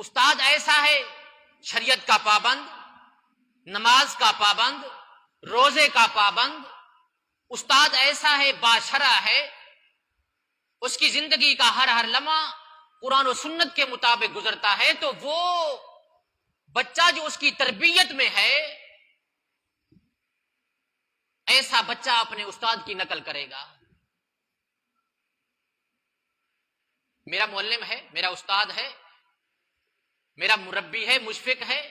استاد ایسا ہے شریعت کا پابند، نماز کا پابند، روزے کا پابند، استاد ایسا ہے باشرع ہے، اس کی زندگی کا ہر لمحہ قرآن و سنت کے مطابق گزرتا ہے، تو وہ بچہ جو اس کی تربیت میں ہے، ایسا بچہ اپنے استاد کی نقل کرے گا۔ میرا معلم ہے، میرا استاد ہے، میرا مربی ہے، مشفق ہے،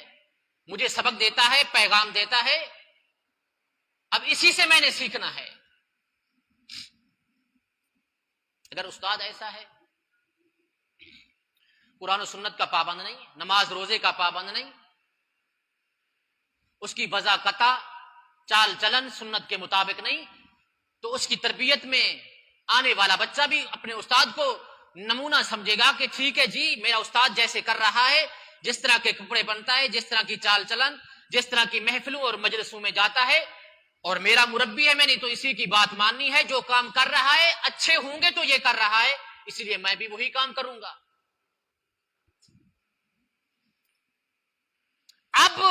مجھے سبق دیتا ہے، پیغام دیتا ہے، اب اسی سے میں نے سیکھنا ہے۔ اگر استاد ایسا ہے، قرآن و سنت کا پابند نہیں، نماز روزے کا پابند نہیں، اس کی وضاقت چال چلن سنت کے مطابق نہیں، تو اس کی تربیت میں آنے والا بچہ بھی اپنے استاد کو نمونہ سمجھے گا کہ ٹھیک ہے جی، میرا استاد جیسے کر رہا ہے، جس طرح کے کپڑے پہنتا ہے، جس طرح کی چال چلن، جس طرح کی محفلوں اور مجلسوں میں جاتا ہے، اور میرا مربی ہے، میں نے تو اسی کی بات ماننی ہے، جو کام کر رہا ہے اچھے ہوں گے تو یہ کر رہا ہے، اس لیے میں بھی وہی کام کروں گا۔ اب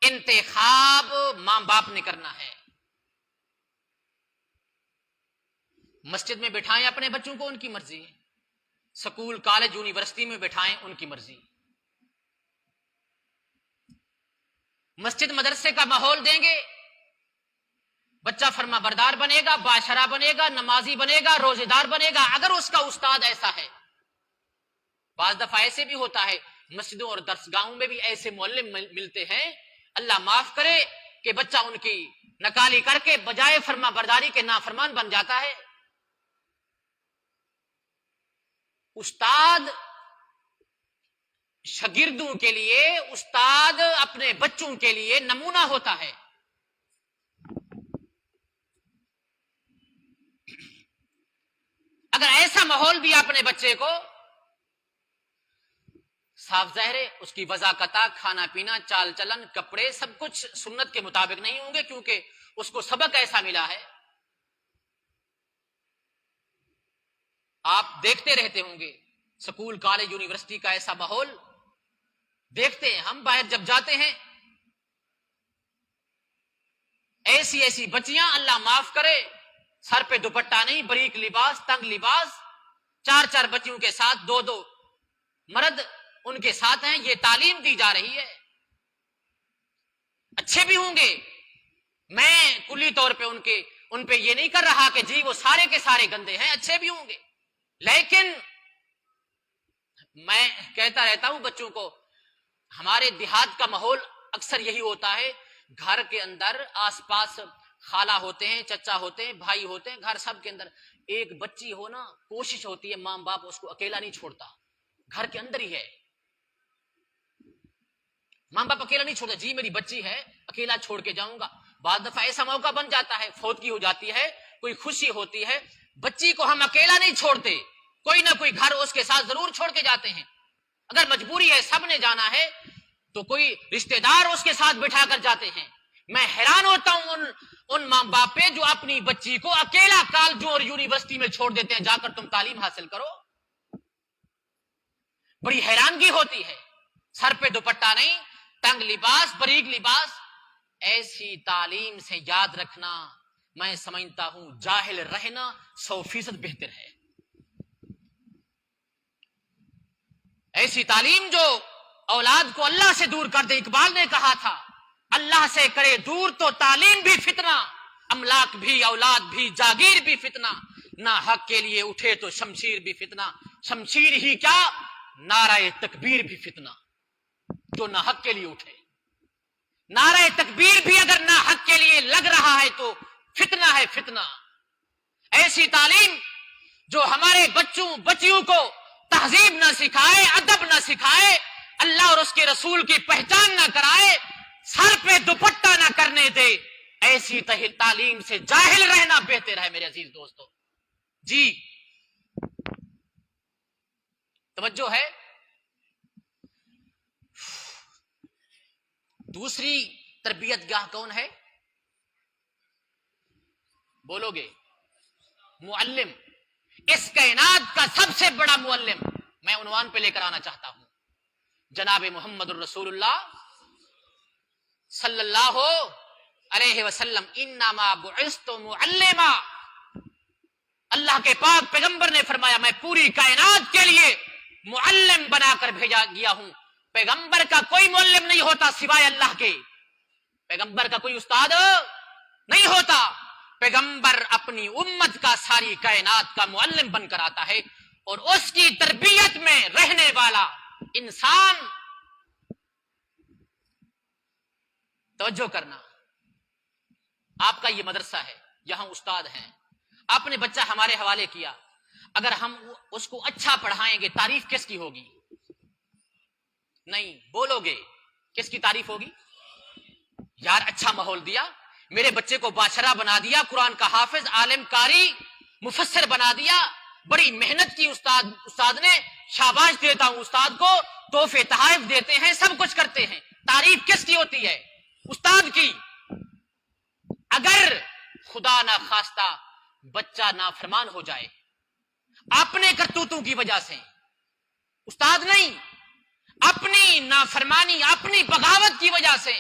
انتخاب ماں باپ نے کرنا ہے۔ مسجد میں بٹھائیں اپنے بچوں کو، ان کی مرضی، سکول کالج یونیورسٹی میں بٹھائیں، ان کی مرضی، مسجد مدرسے کا ماحول دیں گے، بچہ فرما بردار بنے گا، باشرع بنے گا، نمازی بنے گا، روزے دار بنے گا، اگر اس کا استاد ایسا ہے۔ بعض دفعہ ایسے بھی ہوتا ہے، مسجدوں اور درسگاہوں میں بھی ایسے معلم ملتے ہیں، اللہ معاف کرے، کہ بچہ ان کی نکالی کر کے بجائے فرما برداری کے نافرمان بن جاتا ہے۔ استاد شاگردوں کے لیے، استاد اپنے بچوں کے لیے نمونہ ہوتا ہے۔ اگر ایسا ماحول بھی اپنے بچے کو، صاف ظاہر ہے اس کی وضاقت، کھانا پینا، چال چلن، کپڑے، سب کچھ سنت کے مطابق نہیں ہوں گے، کیونکہ اس کو سبق ایسا ملا ہے۔ آپ دیکھتے رہتے ہوں گے سکول کالج یونیورسٹی کا ایسا ماحول دیکھتے ہیں ہم، باہر جب جاتے ہیں، ایسی بچیاں، اللہ معاف کرے، سر پہ دوپٹہ نہیں، بریک لباس، تنگ لباس، 4 بچیوں کے ساتھ، 2 مرد ان کے ساتھ ہیں، یہ تعلیم دی جا رہی ہے۔ اچھے بھی ہوں گے، میں کلی طور پہ ان پہ یہ نہیں کر رہا کہ جی وہ سارے کے سارے گندے ہیں، اچھے بھی ہوں گے، لیکن میں کہتا رہتا ہوں بچوں کو، ہمارے دیہات کا ماحول اکثر یہی ہوتا ہے، گھر کے اندر آس پاس خالہ ہوتے ہیں، چچا ہوتے ہیں، بھائی ہوتے ہیں، گھر سب کے اندر ایک بچی ہو نا، کوشش ہوتی ہے ماں باپ اس کو اکیلا نہیں چھوڑتا، گھر کے اندر ہی ہے، ماں باپ اکیلا نہیں چھوڑتا، جی میری بچی ہے اکیلا چھوڑ کے جاؤں گا۔ بعض دفعہ ایسا موقع بن جاتا ہے، فوتگی ہو جاتی ہے، کوئی خوشی ہوتی ہے، بچی کو ہم اکیلا نہیں چھوڑتے، کوئی نہ کوئی گھر اس کے ساتھ ضرور چھوڑ کے جاتے ہیں، اگر مجبوری ہے سب نے جانا ہے تو کوئی رشتہ دار اس کے ساتھ بٹھا کر جاتے ہیں۔ میں حیران ہوتا ہوں ان ماں باپ پہ جو اپنی بچی کو اکیلا کالجوں اور یونیورسٹی میں چھوڑ دیتے ہیں، جا کر تم تعلیم حاصل کرو، بڑی حیرانگی ہوتی ہے، سر پہ دوپٹہ نہیں، تنگ لباس، بریک لباس، ایسی تعلیم سے یاد رکھنا، میں سمجھتا ہوں جاہل رہنا 100% بہتر ہے۔ ایسی تعلیم جو اولاد کو اللہ سے دور کر دے، اقبال نے کہا تھا اللہ سے کرے دور تو تعلیم بھی فتنہ، املاک بھی، اولاد بھی، جاگیر بھی فتنہ، نہ حق کے لیے اٹھے تو شمشیر بھی فتنہ، شمشیر ہی کیا نعرہ تکبیر بھی فتنہ، جو نہ حق کے لیے اٹھے، نعرہ تکبیر بھی اگر نہ حق کے لیے لگ رہا ہے تو فتنہ ہے فتنہ۔ ایسی تعلیم جو ہمارے بچوں بچیوں کو تہذیب نہ سکھائے، ادب نہ سکھائے، اللہ اور اس کے رسول کی پہچان نہ کرائے، سر پہ دوپٹہ نہ کرنے دے، ایسی تعلیم سے جاہل رہنا بہتر ہے میرے عزیز دوستو۔ جی توجہ ہے۔ دوسری تربیت گاہ کون ہے؟ بولو گے؟ معلم، اس کائنات کا سب سے بڑا معلم میں عنوان پہ لے کر آنا چاہتا ہوں، جناب محمد الرسول اللہ صلی اللہ علیہ وسلم انما بعثت معلما، اللہ کے پاک پیغمبر نے فرمایا میں پوری کائنات کے لیے معلم بنا کر بھیجا گیا ہوں۔ پیغمبر کا کوئی معلم نہیں ہوتا سوائے اللہ کے، پیغمبر کا کوئی استاد نہیں ہوتا، پیغمبر اپنی امت کا، ساری کائنات کا معلم بن کر آتا ہے، اور اس کی تربیت میں رہنے والا انسان، توجہ کرنا، آپ کا یہ مدرسہ ہے، یہاں استاد ہیں، آپ نے بچہ ہمارے حوالے کیا، اگر ہم اس کو اچھا پڑھائیں گے تعریف کس کی ہوگی؟ نہیں بولو گے، کس کی تعریف ہوگی؟ یار اچھا ماحول دیا، میرے بچے کو باشرہ بنا دیا، قرآن کا حافظ، عالم، قاری، مفسر بنا دیا، بڑی محنت کی استاد نے، شاباش دیتا ہوں استاد کو، تحفے تحائف دیتے ہیں، سب کچھ کرتے ہیں، تعریف کس کی ہوتی ہے؟ استاد کی۔ اگر خدا نہ خواستہ بچہ نافرمان ہو جائے اپنے کرتوتوں کی وجہ سے، استاد نہیں، اپنی نافرمانی، اپنی بغاوت کی وجہ سے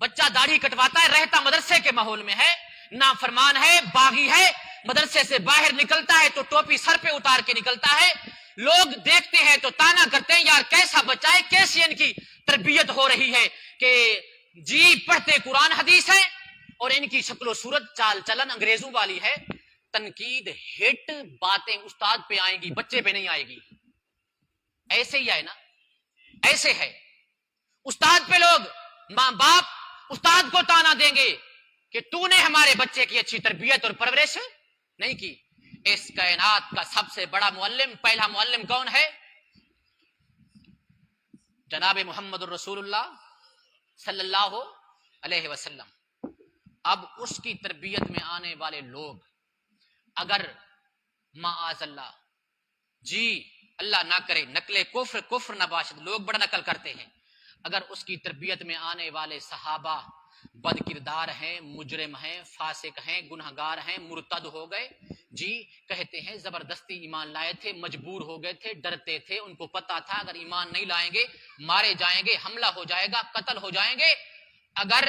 بچہ داڑھی کٹواتا ہے، رہتا مدرسے کے ماحول میں ہے، نافرمان ہے، باغی ہے، مدرسے سے باہر نکلتا ہے تو ٹوپی سر پہ اتار کے نکلتا ہے، لوگ دیکھتے ہیں تو تانا کرتے ہیں یار کیسا بچہ ہے، کیسی ان کی تربیت ہو رہی ہے کہ جی پڑھتے قرآن حدیث ہے اور ان کی شکل و صورت چال چلن انگریزوں والی ہے۔ تنقید، ہٹ، باتیں استاد پہ آئیں گی، بچے پہ نہیں آئے گی، ایسے ہی ہے نا، ایسے ہے، استاد پہ لوگ، ماں باپ استاد کو تانا دیں گے کہ تو نے ہمارے بچے کی اچھی تربیت اور پرورش نہیں کی۔ اس کائنات کا سب سے بڑا معلم، پہلا معلم کون ہے؟ جناب محمد الرسول اللہ صلی اللہ علیہ وسلم۔ اب اس کی تربیت میں آنے والے لوگ اگر معاذ اللہ، جی اللہ نہ کرے، نقل کفر نہ باشد، لوگ بڑا نقل کرتے ہیں، اگر اس کی تربیت میں آنے والے صحابہ بد کردار ہیں، مجرم ہیں، فاسق ہیں، گنہگار ہیں، مرتد ہو گئے، جی کہتے ہیں زبردستی ایمان لائے تھے، مجبور ہو گئے تھے، ڈرتے تھے، ان کو پتا تھا اگر ایمان نہیں لائیں گے مارے جائیں گے، حملہ ہو جائے گا، قتل ہو جائیں گے، اگر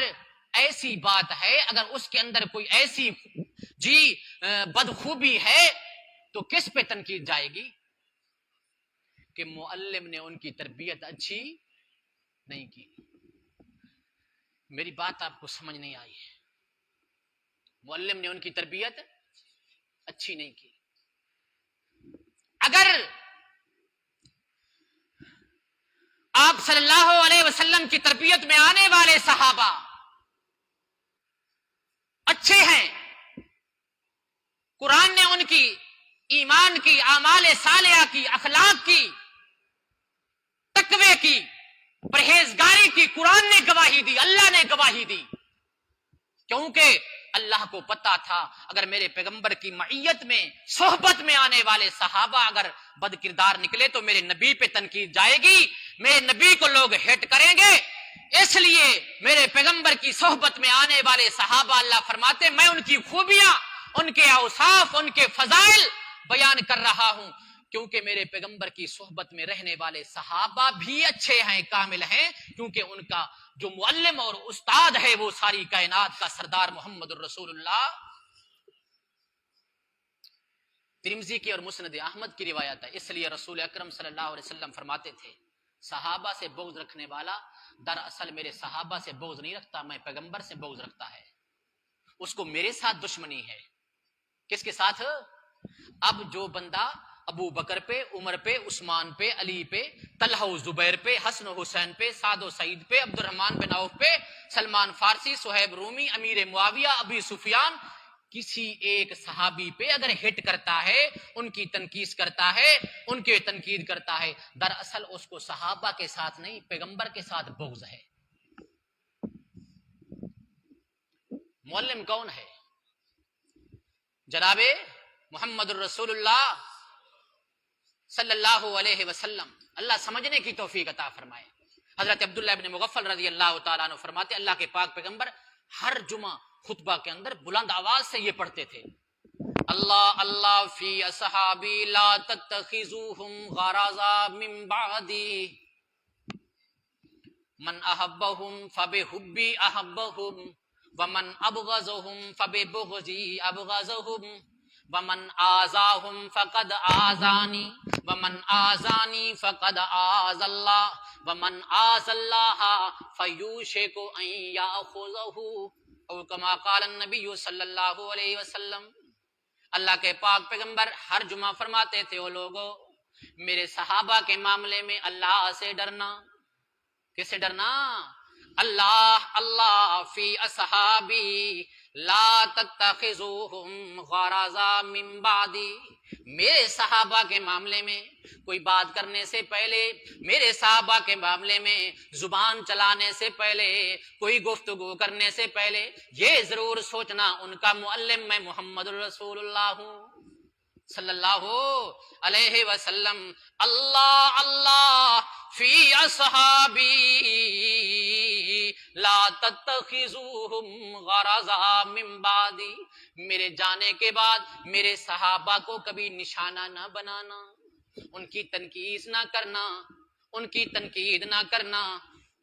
ایسی بات ہے، اگر اس کے اندر کوئی ایسی جی بدخوبی ہے تو کس پہ تنقید جائے گی؟ کہ معلم نے ان کی تربیت اچھی نہیں کی۔ میری بات آپ کو سمجھ نہیں آئی ہے، معلم نے ان کی تربیت اچھی نہیں کی۔ اگر آپ صلی اللہ علیہ وسلم کی تربیت میں آنے والے صحابہ اچھے ہیں، قرآن نے ان کی ایمان کی، اعمال صالحہ کی، اخلاق کی، تقوی کی، پرہیزگاری کی قرآن نے گواہی دی، اللہ نے گواہی دی، کیونکہ اللہ کو پتا تھا اگر میرے پیغمبر کی معیت میں، صحبت میں آنے والے صحابہ اگر بد کردار نکلے تو میرے نبی پہ تنقید جائے گی، میرے نبی کو لوگ ہیٹ کریں گے، اس لیے میرے پیغمبر کی صحبت میں آنے والے صحابہ، اللہ فرماتے میں ان کی خوبیاں، ان کے اوصاف، ان کے فضائل بیان کر رہا ہوں، کیونکہ میرے پیغمبر کی صحبت میں رہنے والے صحابہ بھی اچھے ہیں، کامل ہیں، کیونکہ ان کا جو معلم اور استاد ہے وہ ساری کائنات کا سردار محمد الرسول اللہ۔ ترمذی کی اور مسند احمد کی روایت ہے، اس لیے رسول اکرم صلی اللہ علیہ وسلم فرماتے تھے صحابہ سے بغض رکھنے والا دراصل میرے صحابہ سے بغض نہیں رکھتا، میں پیغمبر سے بغض رکھتا ہے، اس کو میرے ساتھ دشمنی ہے۔ کس کے ساتھ؟ اب جو بندہ ابو بکر پہ، عمر پہ، عثمان پہ، علی پہ، طلحہ و زبیر پہ، حسن و حسین پہ، سعد و سعید پہ، عبد الرحمن بن عوف پہ، سلمان فارسی، صہیب رومی، امیر معاویہ، ابی سفیان، کسی ایک صحابی پہ اگر ہٹ کرتا ہے، ان کی تنقید کرتا ہے، ان کے تنقید کرتا ہے، دراصل اس کو صحابہ کے ساتھ نہیں پیغمبر کے ساتھ بغض ہے۔ معلم کون ہے؟ جناب محمد الرسول اللہ صلی اللہ علیہ وسلم۔ اللہ سمجھنے کی توفیق عطا فرمائے۔ حضرت عبداللہ ابن مغفل رضی اللہ تعالیٰ عنہ فرماتے اللہ کے پاک پیغمبر ہر جمعہ خطبہ کے اندر بلند آواز سے یہ پڑھتے تھے، اللہ اللہ فی اصحابی لا تتخذوہم غرضا من بعدی، من احبہم فبحبی احبہم ومن ابغضہم فببغضی ابغضہم ومن آذاہم فقد آذانی ومن آذانی فقد آذ اللہ ومن آذ اللہ فیوشک ان یاخذہ او کما قال النبی صلی اللہ علیہ وسلم۔ اللہ کے پاک پیغمبر ہر جمعہ فرماتے تھے، او لوگو میرے صحابہ کے معاملے میں اللہ سے ڈرنا۔ کس سے ڈرنا؟ اللہ اللہ فی اصحابی لا تتخذوہم غرضا من بعدی، میرے صحابہ کے معاملے میں کوئی بات کرنے سے پہلے، میرے صحابہ کے معاملے میں زبان چلانے سے پہلے، کوئی گفتگو کرنے سے پہلے یہ ضرور سوچنا ان کا معلم میں محمد رسول اللہ ہوں صلی اللہ علیہ وسلم۔ اللہ اللہ فی اصحابی لا تتخذوہم غرضا من بعدی، میرے جانے کے بعد میرے صحابہ کو کبھی نشانہ نہ بنانا، ان کی تنقید نہ کرنا، ان کی تنقید نہ کرنا،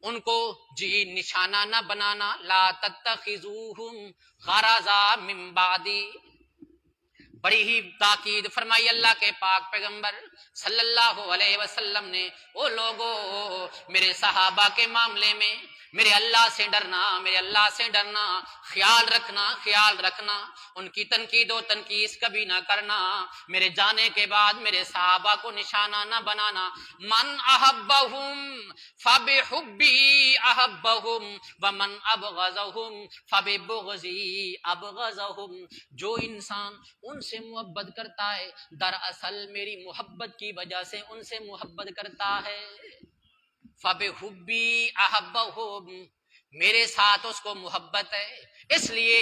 ان کو نشانہ نہ بنانا۔ لا تتخذوہم غرضا من بعدی، بڑی ہی تاکید فرمائی اللہ کے پاک پیغمبر صلی اللہ علیہ وسلم نے، او لوگو میرے صحابہ کے معاملے میں میرے اللہ سے ڈرنا، میرے اللہ سے ڈرنا، خیال رکھنا، خیال رکھنا، ان کی تنقید و تنقید کبھی نہ کرنا، میرے جانے کے بعد میرے صحابہ کو نشانہ نہ بنانا۔ من احبہم فبحبی احبہم ومن ابغضہم فببغضی ابغضہم، جو انسان ان سے محبت کرتا ہے دراصل میری محبت کی وجہ سے ان سے محبت کرتا ہے۔ فبحبی احبہم، میرے ساتھ اس کو محبت ہے، اس لیے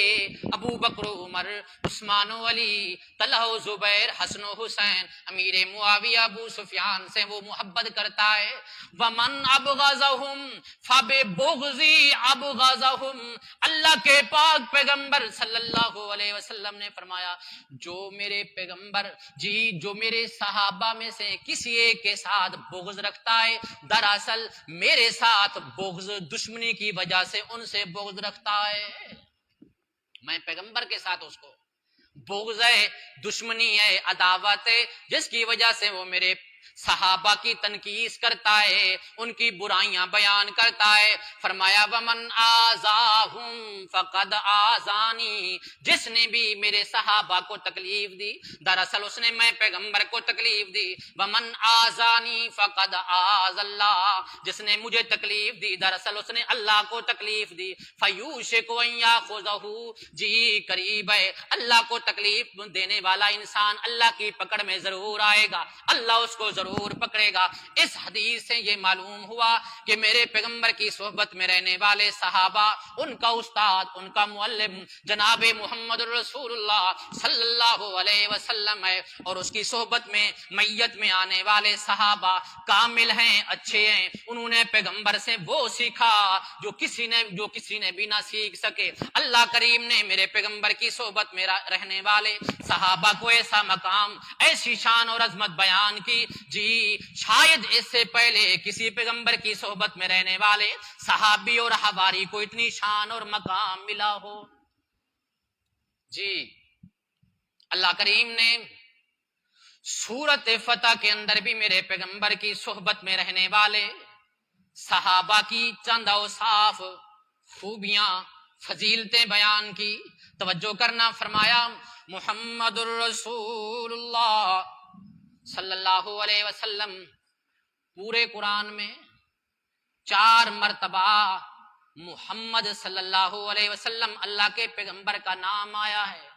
ابو بکر عمر عثمان و علی طلحہ و زبیر حسن و حسین امیر معاویہ ابو سفیان سے وہ محبت کرتا ہے۔ ومن ابغضہم فببغضی ابغضہم، اللہ کے پاک پیغمبر صلی اللہ علیہ وسلم نے فرمایا جو میرے پیغمبر جو میرے صحابہ میں سے کسی ایک کے ساتھ بغض رکھتا ہے دراصل میرے ساتھ بغض دشمنی کی وجہ سے ان سے بغض رکھتا ہے، میں پیغمبر کے ساتھ اس کو بغض ہے، دشمنی ہے، عداوت ہے، جس کی وجہ سے وہ میرے صحابہ کی تنقید کرتا ہے، ان کی برائیاں بیان کرتا ہے۔ فرمایا ومن آذاہم فقد آذانی، جس نے بھی میرے صحابہ کو تکلیف دی دراصل اس نے میں پیغمبر کو تکلیف دی۔ ومن آذانی فقد آذ اللہ، جس نے مجھے تکلیف دی دراصل اس نے اللہ کو تکلیف دی۔ فیوشک ان یاخذہ، جی قریب ہے اللہ کو تکلیف دینے والا انسان اللہ کی پکڑ میں ضرور آئے گا، اللہ اس کو ضرور پکڑے گا۔ اس حدیث سے یہ معلوم ہوا کہ میرے پیغمبر کی صحبت میں رہنے والے صحابہ، ان کا استاد، ان کا معلم جناب محمد رسول اللہ صلی اللہ علیہ وسلم ہے، اور اس کی صحبت میں میت میں آنے والے صحابہ کامل ہیں، اچھے ہیں، انہوں نے پیغمبر سے وہ سیکھا جو کسی نے بھی نہ سیکھ سکے۔ اللہ کریم نے میرے پیغمبر کی صحبت میں رہنے والے صحابہ کو ایسا مقام، ایسی شان اور عظمت بیان کی، شاید اس سے پہلے کسی پیغمبر کی صحبت میں رہنے والے صحابی اور حواری کو اتنی شان اور مقام ملا ہو۔ اللہ کریم نے سورت فتح کے اندر بھی میرے پیغمبر کی صحبت میں رہنے والے صحابہ کی چند اوصاف، خوبیاں، فضیلتیں بیان کی۔ توجہ کرنا، فرمایا محمد الرسول اللہ صلی اللہ علیہ وسلم، پورے قرآن میں 4 مرتبہ محمد صلی اللہ علیہ وسلم اللہ کے پیغمبر کا نام آیا ہے۔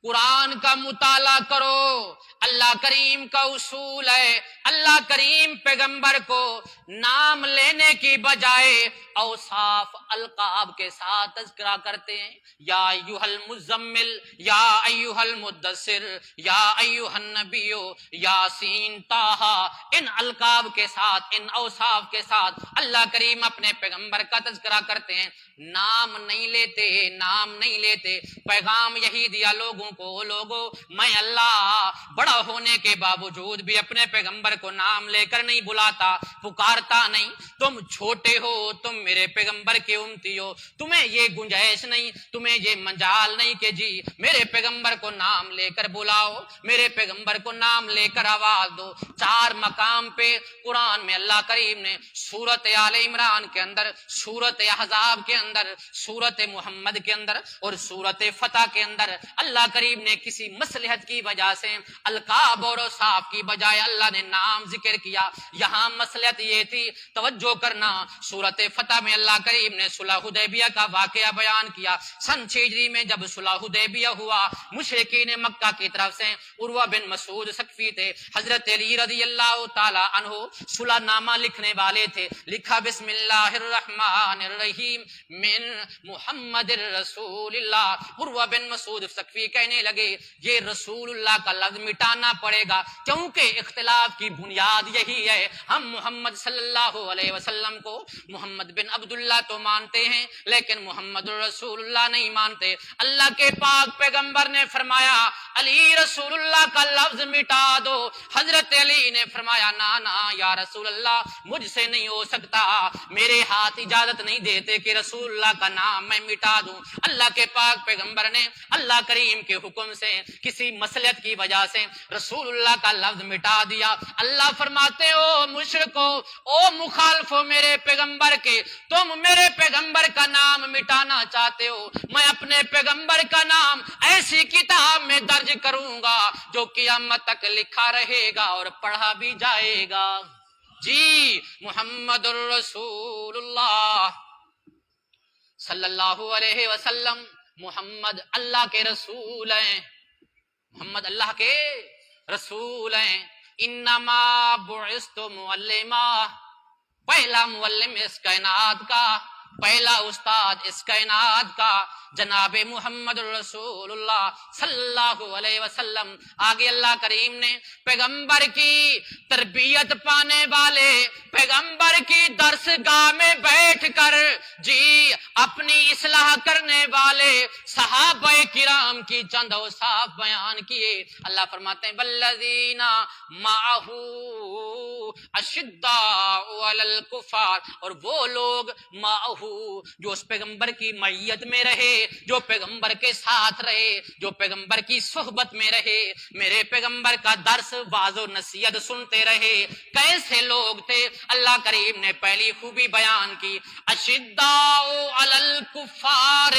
قرآن کا مطالعہ کرو، اللہ کریم کا اصول ہے، اللہ کریم پیغمبر کو نام لینے کی بجائے اوصاف القاب کے ساتھ تذکرہ کرتے ہیں۔ یا ایھا المزمل، یا ایھا المدثر، یا ایھا النبی، یاسین، طٰہٰ، ان القاب کے ساتھ، ان اوصاف کے ساتھ اللہ کریم اپنے پیغمبر کا تذکرہ کرتے ہیں، نام نہیں لیتے، نام نہیں لیتے۔ پیغام یہی دیا لوگوں کو، لوگوں میں اللہ بڑا ہونے کے باوجود بھی اپنے پیغمبر کو نام لے کر نہیں بلاتا، پکارتا نہیں۔ تم چھوٹے ہو، تم میرے پیغمبر کے امتی ہو، تمہیں یہ گنجائش نہیں، تمہیں یہ مجال نہیں کہ جی میرے پیغمبر کو نام لے کر بلاؤ، میرے پیغمبر کو نام لے کر آواز دو۔ 4 مقام پہ قرآن میں اللہ کریم نے سورت آل عمران کے اندر، سورت احزاب کے اندر، سورت محمد کے اندر اور سورت فتح کے اندر اللہ کریم نے کسی مصلحت کی وجہ سے القاب اور اوصاف کی بجائے اللہ نے نام ذکر کیا۔ یہاں مصلحت یہ تھی، توجہ کرنا، سورت فتح میں اللہ کریم نے صلح حدیبیہ کا واقعہ بیان کیا۔ سن 6 ہجری میں جب صلح حدیبیہ ہوا، مشرکین مکہ کی طرف سے عروہ بن مسعود ثقفی تھے، حضرت علی رضی اللہ تعالی عنہ صلح نامہ لکھنے والے تھے، لکھا بسم اللہ الرحمن الرحیم من محمد رسول اللہ۔ عروہ بن مسعود ثقفی کہنے لگے یہ رسول اللہ کا لفظ مٹانا پڑے گا، کیونکہ اختلاف کی بنیاد یہی ہے، ہم محمد صلی اللہ علیہ وسلم کو محمد بن عبداللہ تو مانتے ہیں لیکن محمد رسول اللہ نہیں مانتے۔ اللہ کے پاک پیغمبر نے فرمایا علی رسول اللہ کا لفظ مٹا دو، حضرت علی نے فرمایا نا یا رسول اللہ مجھ سے نہیں ہو سکتا، میرے ہاتھ اجازت نہیں دیتے کہ رسول اللہ کا نام میں مٹا دوں۔ اللہ کے پاک پیغمبر نے اللہ کریم کے حکم سے کسی مصلحت کی وجہ سے رسول اللہ کا لفظ مٹا دیا۔ اللہ فرماتے ہو مشرکو، او مخالفو میرے پیغمبر کے، تم میرے پیغمبر کا نام مٹانا چاہتے ہو، میں اپنے پیغمبر کا نام ایسی کتاب میں درج کروں گا جو قیامت تک لکھا رہے گا اور پڑھا بھی جائے گا۔ جی محمد الرسول اللہ صلی اللہ علیہ وسلم، محمد اللہ کے رسول ہیں، محمد اللہ کے رسول ہیں۔ انما بعثت معلما، پہلا معلم اس کائنات کا، پہلا استاد اس کائنات کا جناب محمد رسول اللہ صلی اللہ علیہ وسلم۔ آگے اللہ کریم نے پیغمبر کی تربیت پانے والے، پیغمبر کی درسگاہ میں بیٹھ کر جی اپنی اصلاح کرنے والے صحابہ کرام کی چند اوصاف بیان کیے۔ اللہ فرماتے ہیں والذین معہ اشداء علی الکفار، اور وہ لوگ معہ جو اس پیغمبر کی معیت میں رہے، جو پیغمبر کے ساتھ رہے، جو پیغمبر کی صحبت میں رہے، میرے پیغمبر کا درس واعظ و نصیحت سنتے رہے۔ کیسے لوگ تھے؟ اللہ کریم نے پہلی خوبی بیان کی، اشداء علی الکفار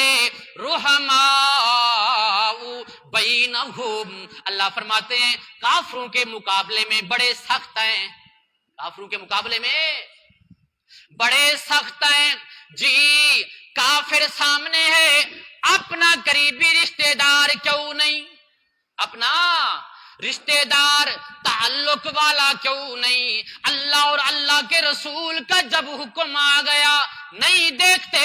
رحماء بینہم۔ اللہ فرماتے ہیں کافروں کے مقابلے میں بڑے سخت ہیں، کافروں کے مقابلے میں بڑے سخت ہیں۔ جی کافر سامنے ہے، اپنا قریبی رشتہ دار کیوں نہیں، اپنا رشتہ دار تعلق والا کیوں نہیں؟ اللہ اور اللہ کے رسول کا جب حکم آ گیا، نہیں دیکھتے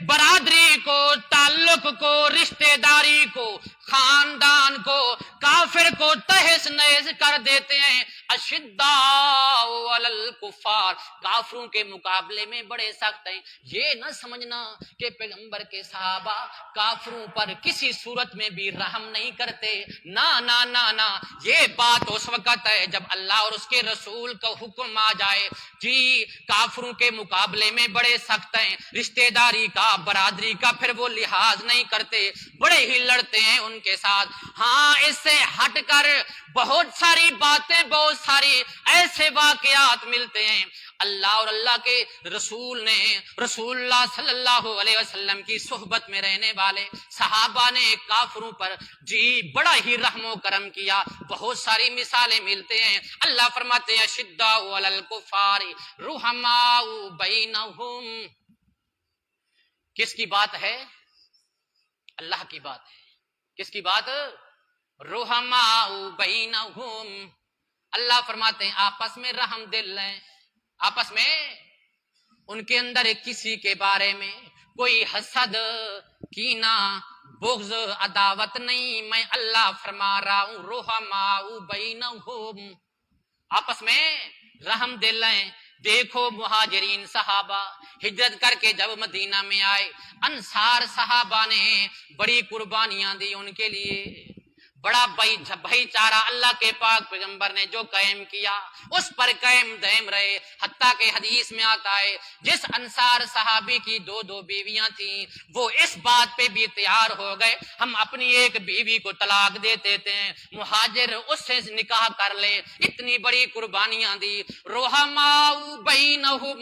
برادری کو، تعلق کو، رشتہ داری کو، خاندان کو، کافر کو تہس نہس کر دیتے ہیں۔ اشداء علی الکفار، کافروں کے مقابلے میں بڑے سخت ہیں۔ یہ نہ سمجھنا کہ پیغمبر کے صحابہ کافروں پر کسی صورت میں بھی رحم نہیں کرتے، نہ نہ نہ نہ، یہ بات اس وقت ہے جب اللہ اور اس کے رسول کا حکم آ جائے۔ جی کافروں کے مقابلے میں بڑے سخت ہیں، رشتہ داری کا، برادری کا پھر وہ لحاظ نہیں کرتے، بڑے ہی لڑتے ہیں ان کے ساتھ۔ ہاں اس سے ہٹ کر بہت ساری باتیں، بہت ساری ایسے واقعات ملتے ہیں۔ اللہ اور اللہ کے رسول نے، رسول اللہ صلی اللہ علیہ وسلم کی صحبت میں رہنے والے صحابہ نے کافروں پر جی بڑا ہی رحم و کرم کیا، بہت ساری مثالیں ملتے ہیں۔ اللہ فرماتے ہیں شداء علی الکفار رحماء بینہم۔ کس کی بات ہے؟ اللہ کی بات ہے۔ کس کی بات؟ رحماء بینہم۔ اللہ فرماتے ہیں آپس میں رحم دل ہیں، آپس میں ان کے اندر کسی کے بارے میں کوئی حسد، کینہ، بغض، عداوت نہیں۔ میں اللہ فرما رہا ہوں رحماء بینہم، آپس میں رحم دل ہیں۔ دیکھو مہاجرین صحابہ ہجرت کر کے جب مدینہ میں آئے، انصار صحابہ نے بڑی قربانیاں دی ان کے لیے، بڑا بھائی چارہ اللہ کے پاک پیغمبر نے جو قائم کیا اس پر قائم دائم رہے، حتیٰ کہ حدیث میں آتا ہے جس انصار صحابی کی دو بیویاں تھیں وہ اس بات پہ بھی تیار ہو گئے ہم اپنی ایک بیوی کو طلاق دے دیتے ہیں، مہاجر اس سے نکاح کر لے، اتنی بڑی قربانیاں دی۔ رحماء بینہم،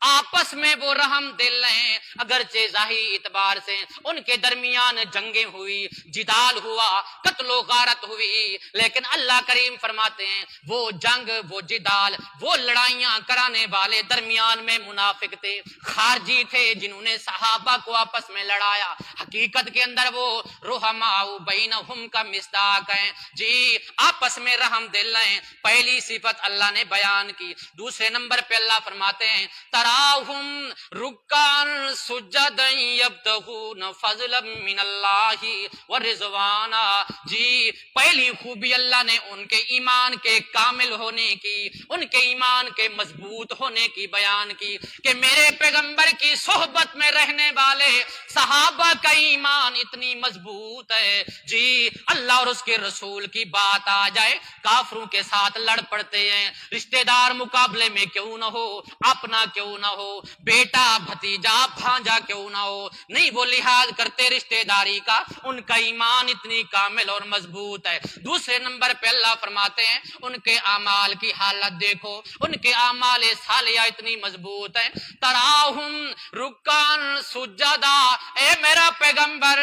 آپس میں وہ رحم دل ہیں، اگرچہ ظاہری اعتبار سے ان کے درمیان جنگیں ہوئی، جدال ہوا، قتل و غارت ہوئی، لیکن اللہ کریم فرماتے ہیں وہ جنگ، وہ جدال، وہ لڑائیاں کرانے والے درمیان میں منافق تھے، خارجی تھے جنہوں نے صحابہ کو آپس میں لڑایا، حقیقت کے اندر وہ رحماء بینہم کا مصداق ہیں، جی آپس میں رحم دل ہیں۔ پہلی صفت اللہ نے بیان کی۔ دوسرے نمبر پہ اللہ فرماتے ہیں تراہم رکعا سجدا یبتغون فضلا من اللہ ورضوانا، جی پہلی خوبی اللہ نے ان کے ایمان کے کامل ہونے کی، ان کے ایمان کے مضبوط ہونے کی بیان کی کہ میرے پیغمبر کی صحبت میں رہنے والے صحابہ کا ایمان اتنی مضبوط ہے، جی اللہ اور اس کے رسول کی بات آ جائے کافروں کے ساتھ لڑ پڑتے ہیں، رشتہ دار مقابلے میں کیوں نہ ہو، اپنا کیوں نہ ہو، بیٹا بھتیجا بھانجا کیوں نہ ہو، نہیں وہ لحاظ کرتے رشتہ داری کا، ان کا ایمان اتنی کامل اور مضبوط ہے۔ دوسرے نمبر پہ اللہ فرماتے ہیں ان کے اعمال کی حالت دیکھو، ان کے اعمال صالحہ اتنی مضبوط ہے۔ تراہم رکعا سجدا، اے میرا پیغمبر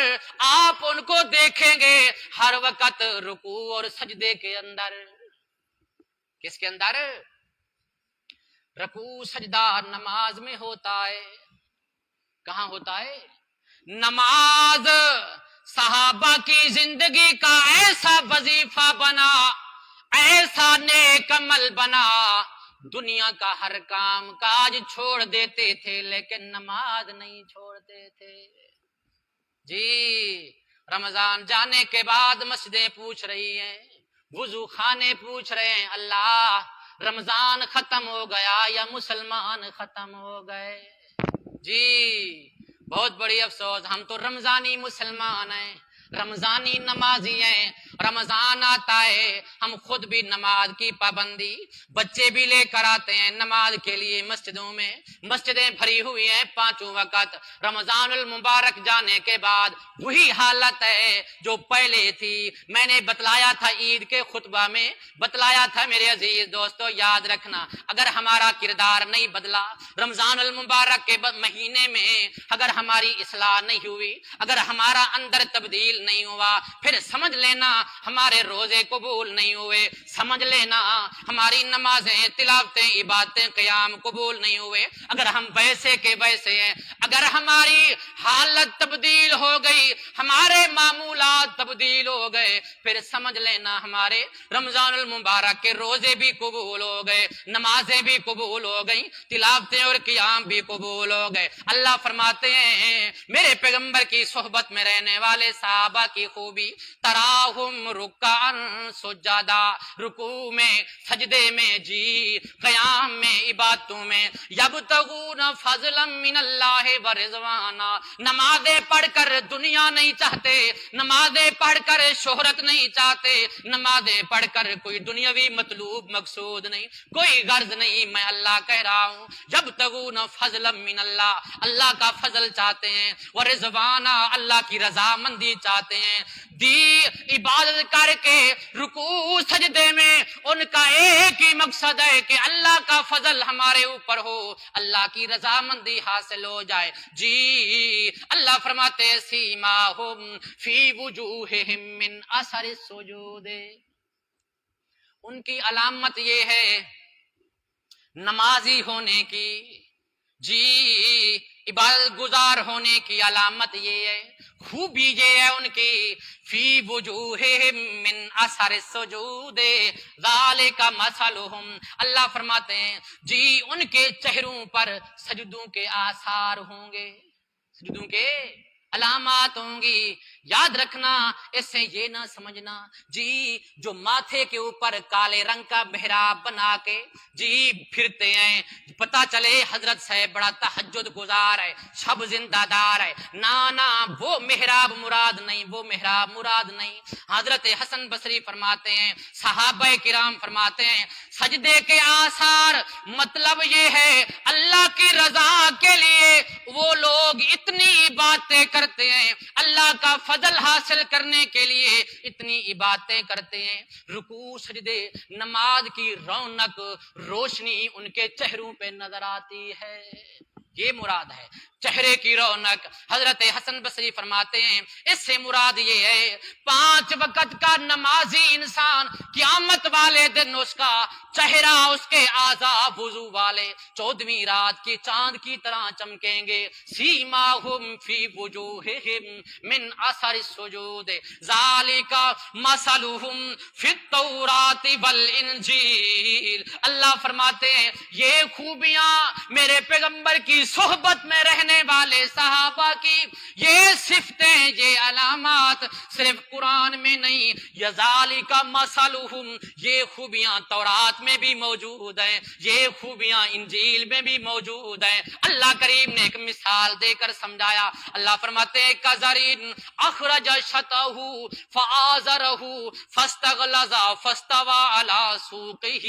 آپ ان کو دیکھیں گے ہر وقت رکوع اور سجدے کے اندر۔ کس کے اندر؟ رکوع سجدہ نماز میں ہوتا ہے۔ کہاں ہوتا ہے؟ نماز صحابہ کی زندگی کا ایسا وظیفہ بنا، ایسا نیک عمل بنا، دنیا کا ہر کام کاج چھوڑ دیتے تھے لیکن نماز نہیں چھوڑتے تھے۔ جی رمضان جانے کے بعد مسجدیں پوچھ رہی ہیں، وضو خانے پوچھ رہے ہیں اللہ رمضان ختم ہو گیا یا مسلمان ختم ہو گئے؟ جی بہت بڑی افسوس، ہم تو رمضانی مسلمان ہیں، رمضانی نمازی ہیں، رمضان آتا ہے ہم خود بھی نماز کی پابندی بچے بھی لے کر آتے ہیں نماز کے لیے مسجدوں میں، مسجدیں بھری ہوئی ہیں پانچوں وقت۔ رمضان المبارک جانے کے بعد وہی حالت ہے جو پہلے تھی۔ میں نے بتلایا تھا عید کے خطبہ میں، بتلایا تھا میرے عزیز دوستو، یاد رکھنا اگر ہمارا کردار نہیں بدلا رمضان المبارک کے مہینے میں، اگر ہماری اصلاح نہیں ہوئی، اگر ہمارا اندر تبدیل نہیں ہوا، پھر سمجھ لینا ہمارے روزے قبول نہیں ہوئے، سمجھ لینا ہماری نمازیں تلاوتیں عبادتیں قیام قبول نہیں ہوئے۔ اگر ہم ویسے کے ویسے ہیں، اگر ہماری حالت تبدیل ہو گئی، ہمارے معمولات تبدیل ہو گئے، پھر سمجھ لینا ہمارے رمضان المبارک کے روزے بھی قبول ہو گئے، نمازیں بھی قبول ہو گئیں، تلاوتیں اور قیام بھی قبول ہو گئے۔ اللہ فرماتے ہیں میرے پیغمبر کی صحبت میں رہنے والے صحابہ کی خوبی تراہم رکعا سجدا، رکوع میں سجدے میں، جی قیام میں عبادتوں میں، یبتغون فضلا من اللہ ورضوانا، نمازیں پڑھ کر دنیا نہیں چاہتے، نمازیں پڑھ کر شہرت نہیں چاہتے، نمازیں پڑھ کر کوئی دنیاوی مطلوب مقصود نہیں، کوئی غرض نہیں، میں اللہ کہہ رہا ہوں یبتغون فضلا من اللہ، اللہ کا فضل چاہتے ہیں، ورضوانا اللہ کی رضامندی چاہتے ہیں۔ دی عبادت کر کے رکوع سجدے میں ان کا ایک ہی مقصد ہے کہ اللہ کا فضل ہمارے اوپر ہو، اللہ کی رضامندی حاصل ہو جائے۔ جی اللہ فرماتے سیماہم فی وجوہہم من اثر السجود، ان کی علامت یہ ہے نمازی ہونے کی، جی عبادت گزار ہونے کی علامت یہ ہے، خوبی یہ ہے ان کی فی وجوہہم من اثر السجود ذالک مثلہم، اللہ فرماتے ہیں جی ان کے چہروں پر سجدوں کے آثار ہوں گے، سجدوں کے علامات ہوں گی. یاد رکھنا، اس سے یہ نہ سمجھنا جی جو ماتھے کے اوپر کالے رنگ کا محراب بنا کے جی پھرتے ہیں، پتا چلے حضرت سے بڑا تہجد گزار ہے، شب زندہ دار ہے. نانا وہ محراب مراد نہیں، وہ محراب مراد نہیں. حضرت حسن بصری فرماتے ہیں، صحابہ کرام فرماتے ہیں، سجدے کے آثار مطلب یہ ہے اللہ کی رضا کے لیے وہ لوگ اتنی باتیں کرتے ہیں، اللہ کا فضل حاصل کرنے کے لیے اتنی عبادتیں کرتے ہیں. رکوع سجدے نماز کی رونق روشنی ان کے چہروں پہ نظر آتی ہے، یہ مراد ہے چہرے کی رونق. حضرت حسن بصری فرماتے ہیں اس سے مراد یہ ہے 5 وقت کا نمازی انسان قیامت والے دن اس کا چہرہ، اس کے اعضاء وضو والے 14ویں رات کی چاند کی طرح چمکیں گے. سیماہم فی وجوہہم من اثر السجود ذالک مثلہم فی التوراۃ والانجیل. اللہ فرماتے ہیں یہ خوبیاں میرے پیغمبر کی صحبت میں رہنے والے صحابہ کی، یہ صفتیں، یہ علامات صرف قرآن میں نہیں، یذالک مثلہم یہ خوبیاں تورات میں بھی موجود ہیں، یہ خوبیاں انجیل میں بھی موجود ہیں. اللہ کریم نے ایک مثال دے کر سمجھایا. اللہ فرماتے ہیں کزرین اخرج شطہ فآزرہ فاستغلظ فاستوى على سوقه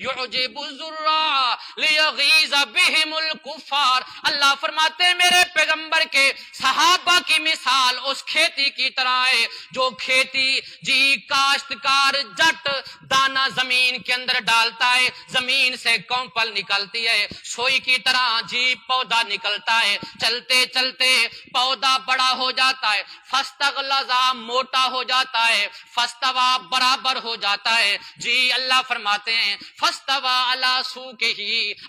يعجب الزراع ليغيظ بهم الكفار. اللہ فرماتے ہیں میرے پیغمبر کے صحابہ کی مثال اس کھیتی کی طرح ہے جو کھیتی جی کاشتکار جٹ دانہ زمین کے اندر ڈالتا ہے، زمین سے کونپل نکلتی ہے، سوئی کی طرح جی پودا نکلتا ہے، چلتے چلتے پودا بڑا ہو جاتا ہے، فاستغلظا موٹا ہو جاتا ہے، فاستوا برابر ہو جاتا ہے. جی اللہ فرماتے ہیں فاستوا علی سوقہ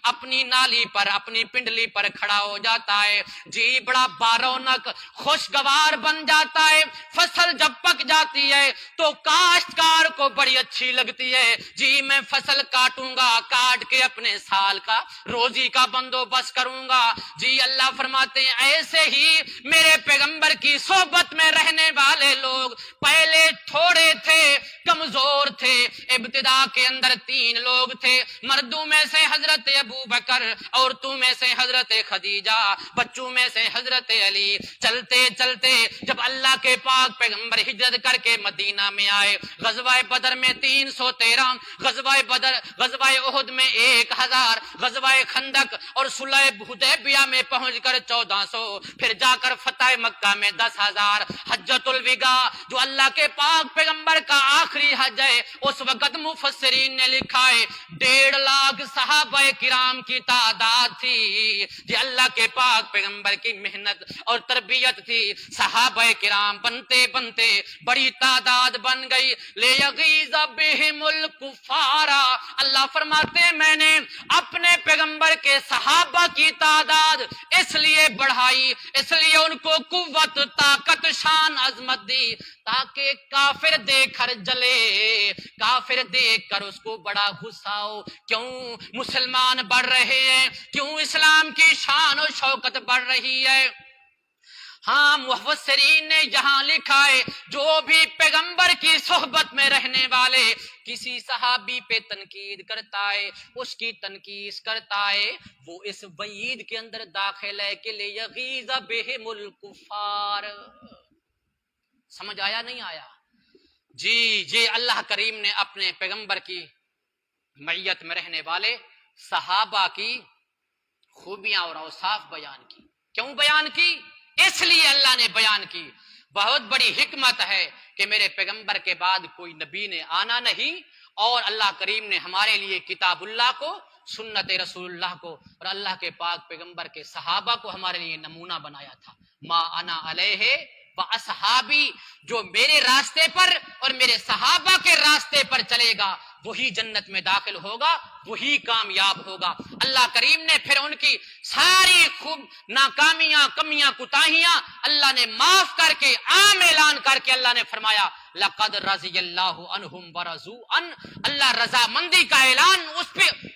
اپنی نالی پر، اپنی پنڈلی پر کھڑا ہو جاتا ہے، جی بڑا بارونق خوشگوار بن جاتا ہے. فصل جب پک جاتی ہے تو کاشتکار کو بڑی اچھی لگتی ہے، جی میں فصل کاٹوں گا، کاٹ کے اپنے سال کا روزی کا بندوبست کروں گا. جی اللہ فرماتے ہیں ایسے ہی میرے پیغمبر کی صحبت میں رہنے والے لوگ پہلے تھوڑے تھے، کمزور تھے. ابتدا کے اندر 3 لوگ تھے، مردوں میں سے حضرت ابو بکر، عورتوں میں سے حضرت خدیجہ، بچوں میں سے حضرت علی. چلتے چلتے جب اللہ کے پاک پیغمبر ہجرت کر کے مدینہ میں آئے، غزوہ بدر میں 313، غزوہ بدر، غزوہ احد میں 1000، غزوہ خندق اور صلح حدیبیہ میں پہنچ کر 1400، پھر جا کر فتح مکہ میں 10,000. حجۃ الوداع جو اللہ کے پاک پیغمبر کا آخری حج ہے، اس وقت مفسرین نے لکھا ہے 1.5 لاکھ صحابہ کرام کی تعداد تھی. یہ اللہ کے پاک پیغمبر کی محنت اور تربیت تھی. صحابہ کرام بنتے بنتے بڑی تعداد بن گئی. لیغیظ بہم الکفار. اللہ فرماتے ہیں میں نے اپنے پیغمبر کے صحابہ کی تعداد اس لیے بڑھائی، اس لیے ان کو قوت، طاقت، شان، عظمت دی تاکہ کافر دیکھ کر جلے، کافر دیکھ کر اس کو بڑا غصہ ہو. کیوں مسلمان بڑھ رہے ہیں، کیوں اسلام کی شان و شوکت بڑھ رہی ہے. ہاں مفسرین نے یہاں لکھا ہے جو بھی پیغمبر کی صحبت میں رہنے والے کسی صحابی پہ تنقید کرتا ہے، اس کی تنقید کرتا ہے، وہ اس وعید کے اندر داخل ہے کہ لیغیظ بہم الکفار. سمجھ آیا نہیں آیا؟ جی یہ اللہ کریم نے اپنے پیغمبر کی معیت میں رہنے والے صحابہ کی خوبیاں اور اوصاف بیان کی. کیوں بیان کی؟ اس لیے اللہ نے بیان کی. بہت بڑی حکمت ہے کہ میرے پیغمبر کے بعد کوئی نبی نے آنا نہیں، اور اللہ کریم نے ہمارے لیے کتاب اللہ کو، سنت رسول اللہ کو اور اللہ کے پاک پیغمبر کے صحابہ کو ہمارے لیے نمونہ بنایا تھا. ما انا علیہ واصحابی، جو میرے راستے پر اور میرے صحابہ کے راستے پر چلے گا وہی جنت میں داخل ہوگا، وہی کامیاب ہوگا. اللہ کریم نے پھر ان کی ساری خوب ناکامیاں، کمیاں، کوتاہیاں اللہ نے معاف کر کے عام اعلان کر کے اللہ نے فرمایا لقد رضی اللہ عنہم ورضوا عنہ. اللہ رضامندی کا اعلان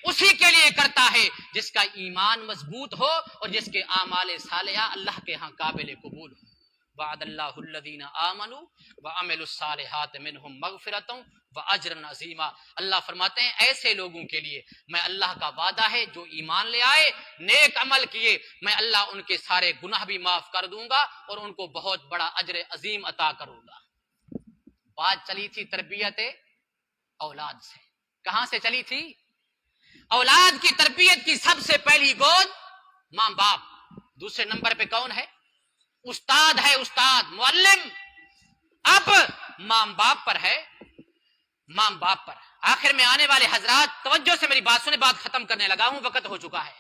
اسی کے لیے کرتا ہے جس کا ایمان مضبوط ہو اور جس کے اعمال صالحہ اللہ کے ہاں قابل قبول ہو. وعد اللہ الذین آمنوا وعملوا الصالحات منہم مغفرۃ واجر عظیما. اللہ فرماتے ہیں ایسے لوگوں کے لیے میں اللہ کا وعدہ ہے جو ایمان لے آئے نیک عمل کیے، میں اللہ ان کے سارے گناہ بھی معاف کر دوں گا اور ان کو بہت بڑا اجر عظیم عطا کروں گا. بات چلی تھی تربیت اولاد سے. کہاں سے چلی تھی؟ اولاد کی تربیت کی سب سے پہلی گود ماں باپ. دوسرے نمبر پہ کون ہے؟ استاد ہے، استاد معلم. اب ماں باپ پر ہے، ماں باپ پر. آخر میں آنے والے حضرات توجہ سے میری بات سنیں، بات ختم کرنے لگا ہوں، وقت ہو چکا ہے.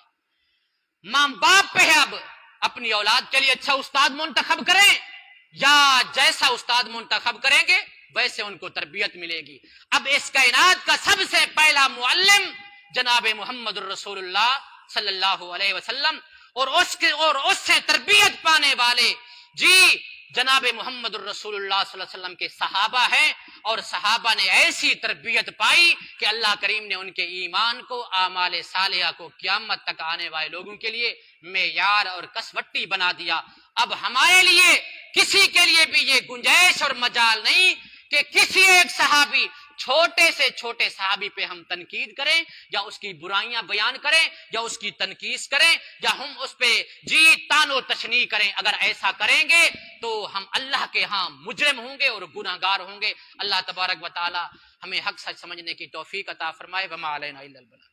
ماں باپ پہ ہے اب اپنی اولاد کے لیے اچھا استاد منتخب کریں، یا جیسا استاد منتخب کریں گے ویسے ان کو تربیت ملے گی. اب اس کائنات کا سب سے پہلا معلم جناب محمد الرسول اللہ صلی اللہ علیہ وسلم اور اس سے تربیت پانے والے جی جناب محمد الرسول اللہ صلی اللہ علیہ وسلم کے صحابہ ہیں. اور صحابہ نے ایسی تربیت پائی کہ اللہ کریم نے ان کے ایمان کو، اعمال صالحہ کو قیامت تک آنے والے لوگوں کے لیے معیار اور کسوٹی بنا دیا. اب ہمارے لیے کسی کے لیے بھی یہ گنجائش اور مجال نہیں کہ کسی ایک صحابی، چھوٹے سے چھوٹے صحابی پہ ہم تنقید کریں یا اس کی برائیاں بیان کریں یا اس کی تنقید کریں یا ہم اس پہ تان و تشنیع کریں. اگر ایسا کریں گے تو ہم اللہ کے ہاں مجرم ہوں گے اور گناہ گار ہوں گے. اللہ تبارک و تعالی ہمیں حق سچ سمجھنے کی توفیق عطا فرمائے. وما علینا الا البلاغ.